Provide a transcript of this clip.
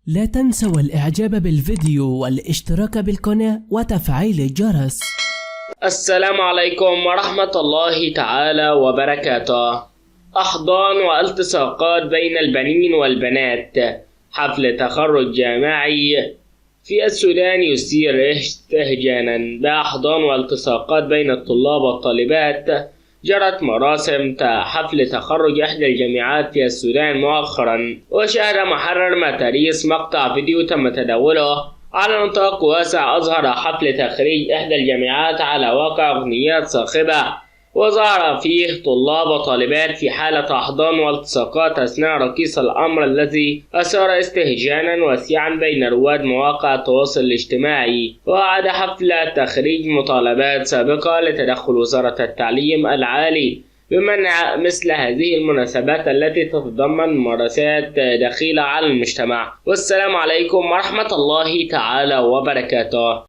لا تنسوا الإعجاب بالفيديو والاشتراك بالقناة وتفعيل الجرس. السلام عليكم ورحمة الله تعالى وبركاته. أحضان والتصاقات بين البنين والبنات، حفل تخرج جامعي في السودان يثير استهجانا بأحضان والتصاقات بين الطلاب والطالبات. جرت مراسم حفل تخرج إحدى الجامعات في السودان مؤخرا، وشاهد محرر متاريس مقطع فيديو تم تداوله على نطاق واسع أظهر حفل تخريج إحدى الجامعات على واقع أغنيات صاخبة، وظهر فيه طلاب وطالبات في حالة أحضان والتصاقات أثناء رقيص الأمر الذي أثار استهجانا واسعا بين رواد مواقع التواصل الاجتماعي. وأعاد حفل التخريج مطالبات سابقة لتدخل وزارة التعليم العالي بمنع مثل هذه المناسبات التي تتضمن ممارسات دخيلة على المجتمع. والسلام عليكم ورحمة الله تعالى وبركاته.